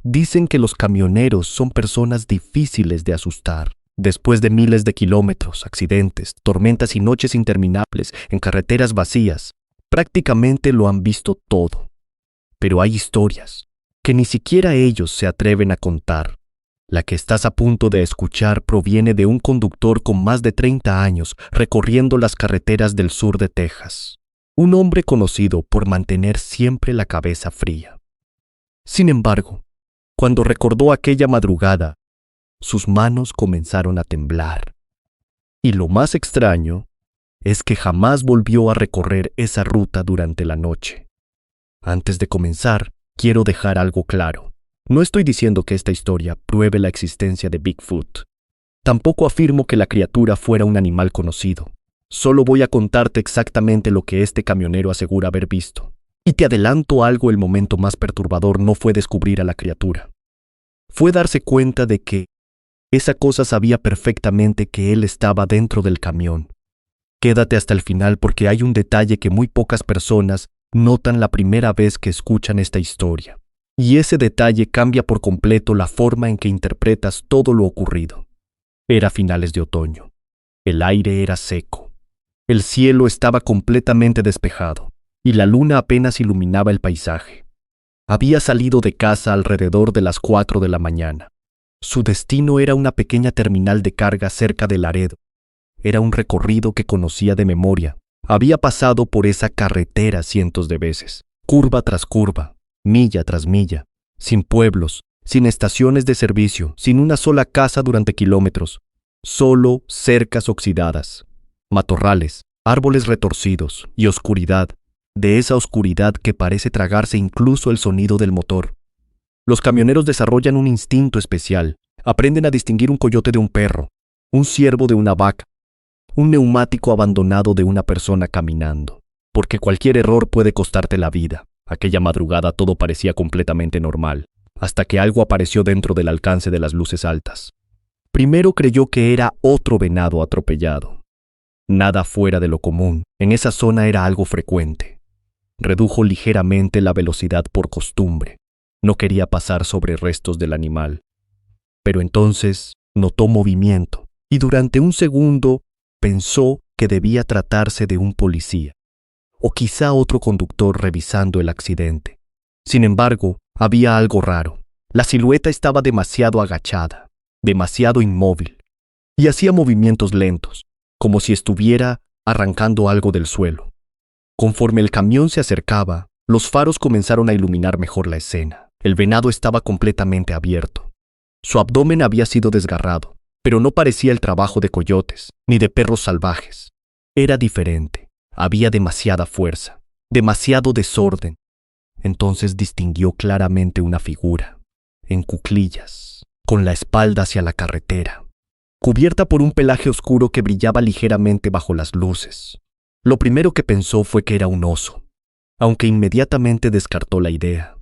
Dicen que los camioneros son personas difíciles de asustar. Después de miles de kilómetros, accidentes, tormentas y noches interminables en carreteras vacías, prácticamente lo han visto todo. Pero hay historias que ni siquiera ellos se atreven a contar. La que estás a punto de escuchar proviene de un conductor con más de 30 años recorriendo las carreteras del sur de Texas. Un hombre conocido por mantener siempre la cabeza fría. Sin embargo, cuando recordó aquella madrugada, sus manos comenzaron a temblar. Y lo más extraño es que jamás volvió a recorrer esa ruta durante la noche. Antes de comenzar, quiero dejar algo claro. No estoy diciendo que esta historia pruebe la existencia de Bigfoot. Tampoco afirmo que la criatura fuera un animal conocido. Solo voy a contarte exactamente lo que este camionero asegura haber visto. Y te adelanto algo: el momento más perturbador no fue descubrir a la criatura. Fue darse cuenta de que esa cosa sabía perfectamente que él estaba dentro del camión. Quédate hasta el final porque hay un detalle que muy pocas personas notan la primera vez que escuchan esta historia. Y ese detalle cambia por completo la forma en que interpretas todo lo ocurrido. Era finales de otoño. El aire era seco. El cielo estaba completamente despejado y la luna apenas iluminaba el paisaje. Había salido de casa alrededor de las 4 de la mañana. Su destino era una pequeña terminal de carga cerca de Laredo. Era un recorrido que conocía de memoria. Había pasado por esa carretera cientos de veces, curva tras curva, milla tras milla, sin pueblos, sin estaciones de servicio, sin una sola casa durante kilómetros, solo cercas oxidadas, matorrales, árboles retorcidos y oscuridad, de esa oscuridad que parece tragarse incluso el sonido del motor. Los camioneros desarrollan un instinto especial. Aprenden a distinguir un coyote de un perro, un ciervo de una vaca, un neumático abandonado de una persona caminando. Porque cualquier error puede costarte la vida. Aquella madrugada todo parecía completamente normal, hasta que algo apareció dentro del alcance de las luces altas. Primero creyó que era otro venado atropellado. Nada fuera de lo común. En esa zona era algo frecuente. Redujo ligeramente la velocidad por costumbre. No quería pasar sobre restos del animal. Pero entonces notó movimiento y durante un segundo pensó que debía tratarse de un policía o quizá otro conductor revisando el accidente. Sin embargo, había algo raro. La silueta estaba demasiado agachada, demasiado inmóvil, y hacía movimientos lentos, como si estuviera arrancando algo del suelo. Conforme el camión se acercaba, los faros comenzaron a iluminar mejor la escena. El venado estaba completamente abierto. Su abdomen había sido desgarrado, pero no parecía el trabajo de coyotes, ni de perros salvajes. Era diferente. Había demasiada fuerza, demasiado desorden. Entonces distinguió claramente una figura, en cuclillas, con la espalda hacia la carretera, cubierta por un pelaje oscuro que brillaba ligeramente bajo las luces. Lo primero que pensó fue que era un oso, aunque inmediatamente descartó la idea.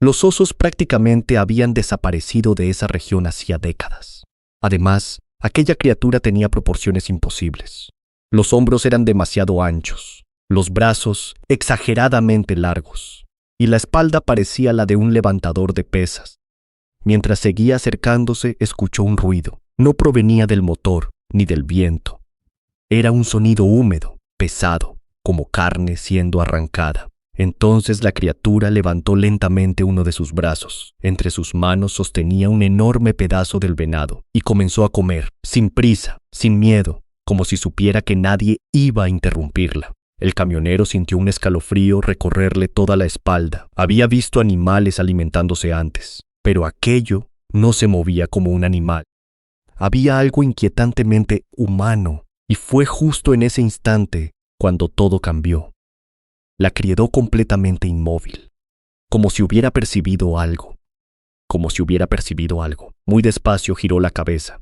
Los osos prácticamente habían desaparecido de esa región hacía décadas. Además, aquella criatura tenía proporciones imposibles. Los hombros eran demasiado anchos, los brazos exageradamente largos, y la espalda parecía la de un levantador de pesas. Mientras seguía acercándose, escuchó un ruido. No provenía del motor ni del viento. Era un sonido húmedo, pesado, como carne siendo arrancada. Entonces la criatura levantó lentamente uno de sus brazos. Entre sus manos sostenía un enorme pedazo del venado y comenzó a comer, sin prisa, sin miedo, como si supiera que nadie iba a interrumpirla. El camionero sintió un escalofrío recorrerle toda la espalda. Había visto animales alimentándose antes, pero aquello no se movía como un animal. Había algo inquietantemente humano, y fue justo en ese instante cuando todo cambió. La quedó completamente inmóvil, como si hubiera percibido algo. Muy despacio giró la cabeza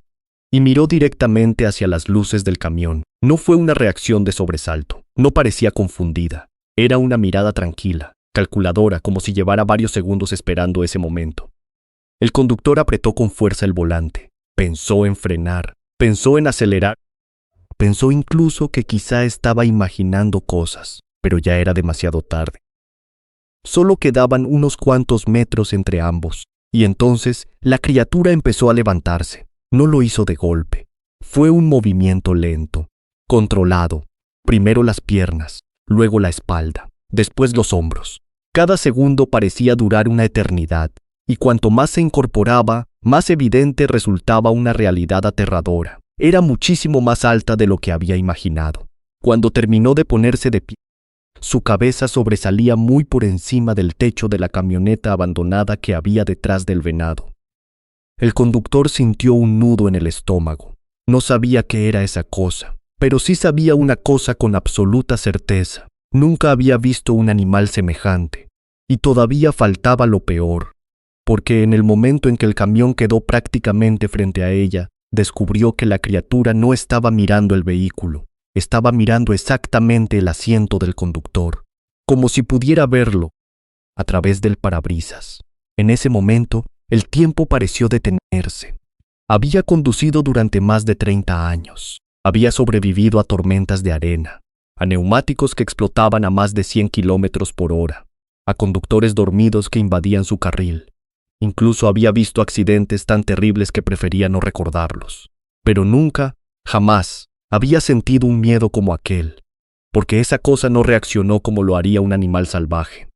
y miró directamente hacia las luces del camión. No fue una reacción de sobresalto, no parecía confundida. Era una mirada tranquila, calculadora, como si llevara varios segundos esperando ese momento. El conductor apretó con fuerza el volante, pensó en frenar, pensó en acelerar, pensó incluso que quizá estaba imaginando cosas. Pero ya era demasiado tarde. Solo quedaban unos cuantos metros entre ambos. Y entonces la criatura empezó a levantarse. No lo hizo de golpe. Fue un movimiento lento, controlado. Primero las piernas, luego la espalda, después los hombros. Cada segundo parecía durar una eternidad, y cuanto más se incorporaba, más evidente resultaba una realidad aterradora. Era muchísimo más alta de lo que había imaginado. Cuando terminó de ponerse de pie, su cabeza sobresalía muy por encima del techo de la camioneta abandonada que había detrás del venado. El conductor sintió un nudo en el estómago. No sabía qué era esa cosa, pero sí sabía una cosa con absoluta certeza. Nunca había visto un animal semejante, y todavía faltaba lo peor, porque en el momento en que el camión quedó prácticamente frente a ella, descubrió que la criatura no estaba mirando el vehículo, estaba mirando exactamente el asiento del conductor, como si pudiera verlo a través del parabrisas. En ese momento, el tiempo pareció detenerse. Había conducido durante más de 30 años. Había sobrevivido a tormentas de arena, a neumáticos que explotaban a más de 100 kilómetros por hora, a conductores dormidos que invadían su carril. Incluso había visto accidentes tan terribles que prefería no recordarlos. Pero nunca, jamás, había sentido un miedo como aquel, porque esa cosa no reaccionó como lo haría un animal salvaje.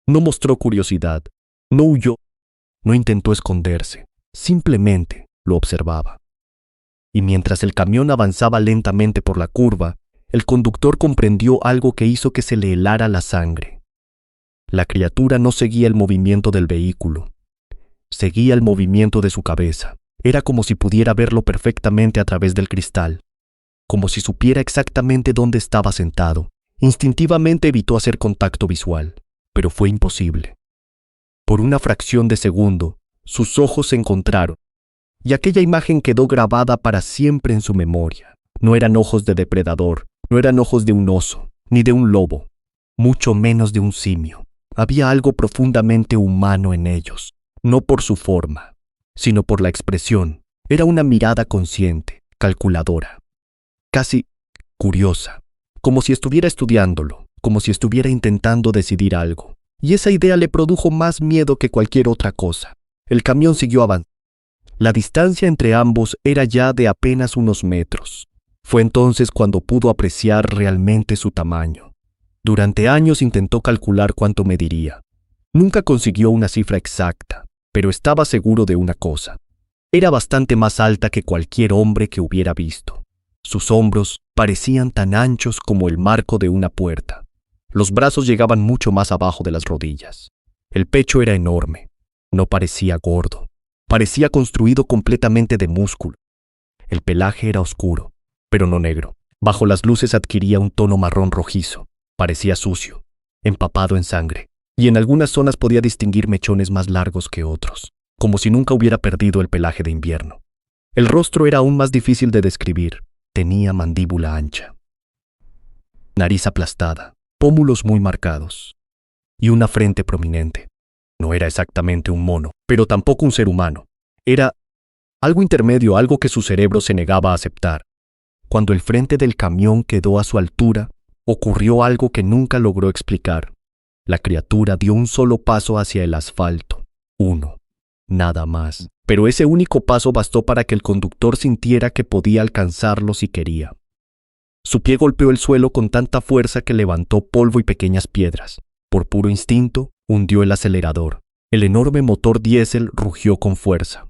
No mostró curiosidad, no huyó, no intentó esconderse, simplemente lo observaba. Y mientras el camión avanzaba lentamente por la curva, el conductor comprendió algo que hizo que se le helara la sangre. La criatura no seguía el movimiento del vehículo, seguía el movimiento de su cabeza. Era como si pudiera verlo perfectamente a través del cristal, como si supiera exactamente dónde estaba sentado. Instintivamente evitó hacer contacto visual, pero fue imposible. Por una fracción de segundo, sus ojos se encontraron, y aquella imagen quedó grabada para siempre en su memoria. No eran ojos de depredador, no eran ojos de un oso, ni de un lobo, mucho menos de un simio. Había algo profundamente humano en ellos, no por su forma, sino por la expresión. Era una mirada consciente, calculadora, casi curiosa, como si estuviera estudiándolo, como si estuviera intentando decidir algo. Y esa idea le produjo más miedo que cualquier otra cosa. El camión siguió avanzando. La distancia entre ambos era ya de apenas unos metros. Fue entonces cuando pudo apreciar realmente su tamaño. Durante años intentó calcular cuánto mediría. Nunca consiguió una cifra exacta, pero estaba seguro de una cosa. Era bastante más alta que cualquier hombre que hubiera visto. Sus hombros parecían tan anchos como el marco de una puerta. Los brazos llegaban mucho más abajo de las rodillas. El pecho era enorme. No parecía gordo. Parecía construido completamente de músculo. El pelaje era oscuro, pero no negro. Bajo las luces adquiría un tono marrón rojizo. Parecía sucio, empapado en sangre, y en algunas zonas podía distinguir mechones más largos que otros, como si nunca hubiera perdido el pelaje de invierno. El rostro era aún más difícil de describir. Tenía mandíbula ancha, nariz aplastada, pómulos muy marcados, y una frente prominente. No era exactamente un mono, pero tampoco un ser humano. Era algo intermedio, algo que su cerebro se negaba a aceptar. Cuando el frente del camión quedó a su altura, ocurrió algo que nunca logró explicar. La criatura dio un solo paso hacia el asfalto. Uno. Nada más. Pero ese único paso bastó para que el conductor sintiera que podía alcanzarlo si quería. Su pie golpeó el suelo con tanta fuerza que levantó polvo y pequeñas piedras. Por puro instinto, hundió el acelerador. El enorme motor diésel rugió con fuerza.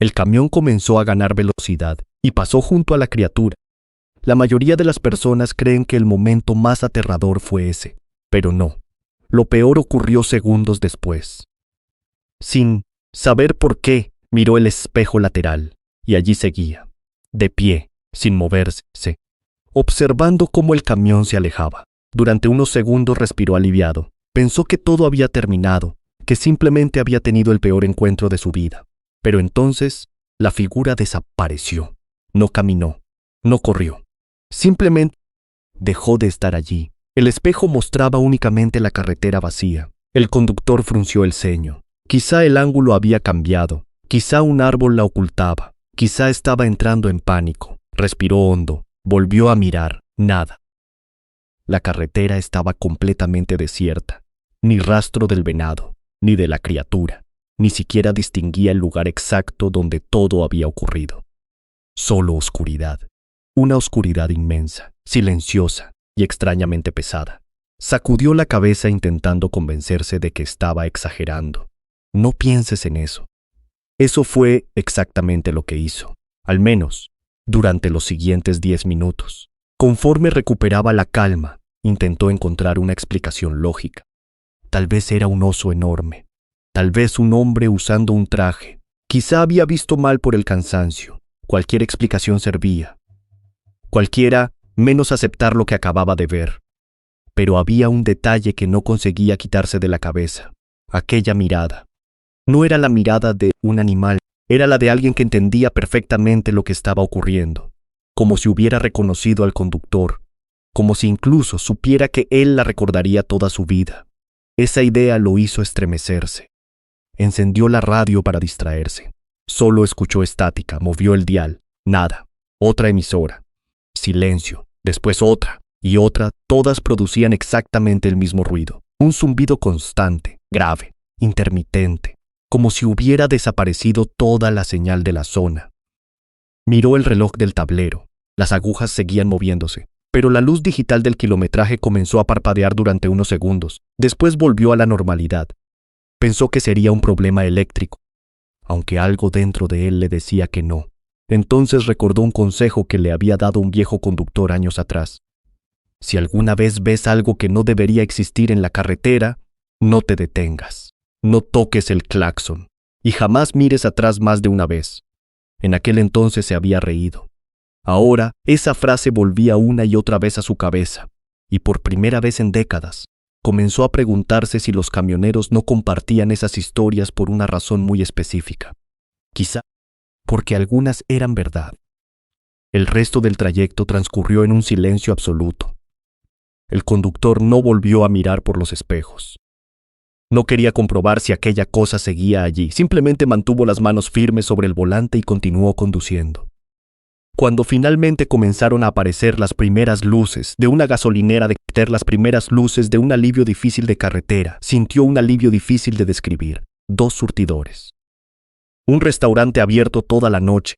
El camión comenzó a ganar velocidad y pasó junto a la criatura. La mayoría de las personas creen que el momento más aterrador fue ese, pero no. Lo peor ocurrió segundos después. Sin saber por qué, miró el espejo lateral, y allí seguía, de pie, sin moverse, observando cómo el camión se alejaba. Durante unos segundos respiró aliviado. Pensó que todo había terminado, que simplemente había tenido el peor encuentro de su vida. Pero entonces, la figura desapareció. No caminó, no corrió. Simplemente dejó de estar allí. El espejo mostraba únicamente la carretera vacía. El conductor frunció el ceño. Quizá el ángulo había cambiado. Quizá un árbol la ocultaba. Quizá estaba entrando en pánico. Respiró hondo. Volvió a mirar. Nada. La carretera estaba completamente desierta. Ni rastro del venado, ni de la criatura. Ni siquiera distinguía el lugar exacto donde todo había ocurrido. Solo oscuridad. Una oscuridad inmensa, silenciosa y extrañamente pesada. Sacudió la cabeza intentando convencerse de que estaba exagerando. No pienses en eso. Eso fue exactamente lo que hizo, al menos durante los siguientes 10 minutos. Conforme recuperaba la calma, intentó encontrar una explicación lógica. Tal vez era un oso enorme. Tal vez un hombre usando un traje. Quizá había visto mal por el cansancio. Cualquier explicación servía. Cualquiera menos aceptar lo que acababa de ver. Pero había un detalle que no conseguía quitarse de la cabeza. Aquella mirada. No era la mirada de un animal, era la de alguien que entendía perfectamente lo que estaba ocurriendo. Como si hubiera reconocido al conductor. Como si incluso supiera que él la recordaría toda su vida. Esa idea lo hizo estremecerse. Encendió la radio para distraerse. Solo escuchó estática, movió el dial. Nada. Otra emisora. Silencio. Después otra y otra. Todas producían exactamente el mismo ruido. Un zumbido constante, grave, intermitente. Como si hubiera desaparecido toda la señal de la zona. Miró el reloj del tablero. Las agujas seguían moviéndose, pero la luz digital del kilometraje comenzó a parpadear durante unos segundos. Después volvió a la normalidad. Pensó que sería un problema eléctrico, aunque algo dentro de él le decía que no. Entonces recordó un consejo que le había dado un viejo conductor años atrás. Si alguna vez ves algo que no debería existir en la carretera, no te detengas. No toques el claxon y jamás mires atrás más de una vez. En aquel entonces se había reído. Ahora, esa frase volvía una y otra vez a su cabeza, y por primera vez en décadas, comenzó a preguntarse si los camioneros no compartían esas historias por una razón muy específica. Quizá porque algunas eran verdad. El resto del trayecto transcurrió en un silencio absoluto. El conductor no volvió a mirar por los espejos. No quería comprobar si aquella cosa seguía allí, simplemente mantuvo las manos firmes sobre el volante y continuó conduciendo. Cuando finalmente comenzaron a aparecer las primeras luces de una gasolinera las primeras luces de un alivio difícil de carretera, sintió un alivio difícil de describir. 2 surtidores. Un restaurante abierto toda la noche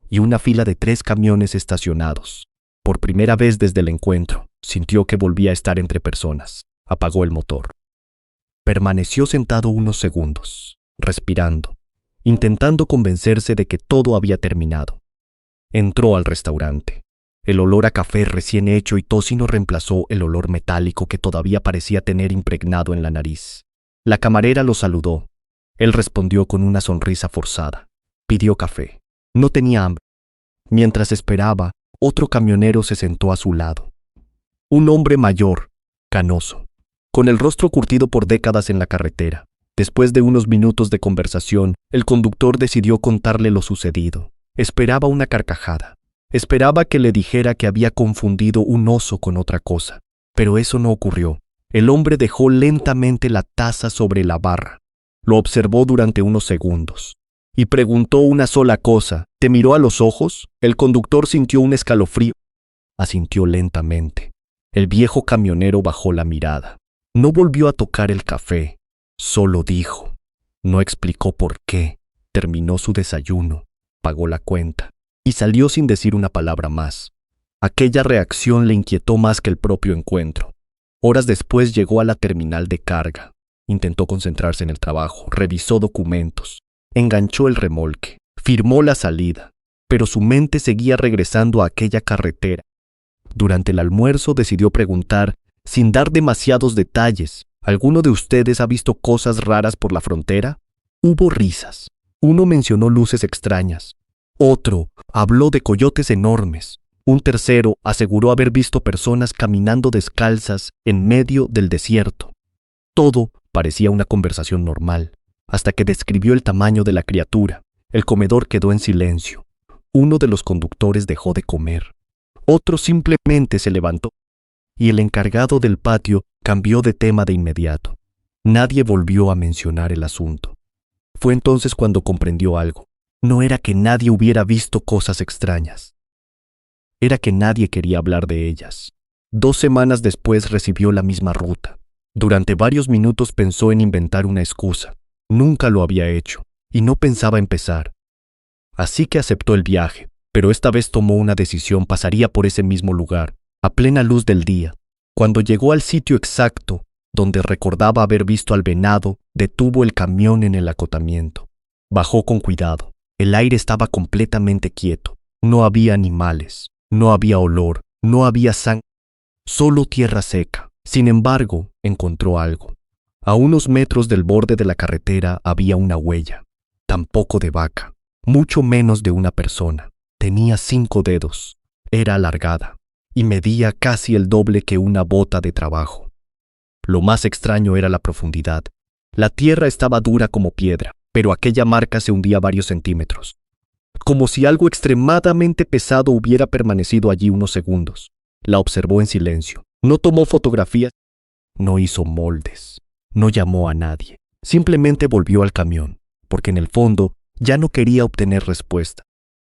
y una fila de 3 camiones estacionados. Por primera vez desde el encuentro, sintió que volvía a estar entre personas. Apagó el motor. Permaneció sentado unos segundos, respirando, intentando convencerse de que todo había terminado. Entró al restaurante. El olor a café recién hecho y tocino reemplazó el olor metálico que todavía parecía tener impregnado en la nariz. La camarera lo saludó. Él respondió con una sonrisa forzada. Pidió café. No tenía hambre. Mientras esperaba, otro camionero se sentó a su lado. Un hombre mayor, canoso, con el rostro curtido por décadas en la carretera. Después de unos minutos de conversación, el conductor decidió contarle lo sucedido. Esperaba una carcajada. Esperaba que le dijera que había confundido un oso con otra cosa, pero eso no ocurrió. El hombre dejó lentamente la taza sobre la barra. Lo observó durante unos segundos y preguntó una sola cosa. ¿Te miró a los ojos? El conductor sintió un escalofrío. Asintió lentamente. El viejo camionero bajó la mirada. No volvió a tocar el café. Solo dijo. No explicó por qué. Terminó su desayuno, pagó la cuenta y salió sin decir una palabra más. Aquella reacción le inquietó más que el propio encuentro. Horas después llegó a la terminal de carga. Intentó concentrarse en el trabajo, revisó documentos, enganchó el remolque, firmó la salida, pero su mente seguía regresando a aquella carretera. Durante el almuerzo decidió preguntar, sin dar demasiados detalles, ¿alguno de ustedes ha visto cosas raras por la frontera? Hubo risas. Uno mencionó luces extrañas. Otro habló de coyotes enormes. Un tercero aseguró haber visto personas caminando descalzas en medio del desierto. Todo parecía una conversación normal, hasta que describió el tamaño de la criatura. El comedor quedó en silencio. Uno de los conductores dejó de comer. Otro simplemente se levantó, y el encargado del patio cambió de tema de inmediato. Nadie volvió a mencionar el asunto. Fue entonces cuando comprendió algo. No era que nadie hubiera visto cosas extrañas. Era que nadie quería hablar de ellas. 2 semanas después recibió la misma ruta. Durante varios minutos pensó en inventar una excusa. Nunca lo había hecho y no pensaba empezar. Así que aceptó el viaje, pero esta vez tomó una decisión: pasaría por ese mismo lugar, a plena luz del día. Cuando llegó al sitio exacto, donde recordaba haber visto al venado, detuvo el camión en el acotamiento. Bajó con cuidado. El aire estaba completamente quieto. No había animales, no había olor, no había sangre, solo tierra seca. Sin embargo, encontró algo. A unos metros del borde de la carretera había una huella. Tampoco de vaca, mucho menos de una persona. Tenía 5 dedos. Era alargada y medía casi el doble que una bota de trabajo. Lo más extraño era la profundidad. La tierra estaba dura como piedra, pero aquella marca se hundía varios centímetros, como si algo extremadamente pesado hubiera permanecido allí unos segundos. La observó en silencio. No tomó fotografías, no hizo moldes, no llamó a nadie. Simplemente volvió al camión, porque en el fondo ya no quería obtener respuesta.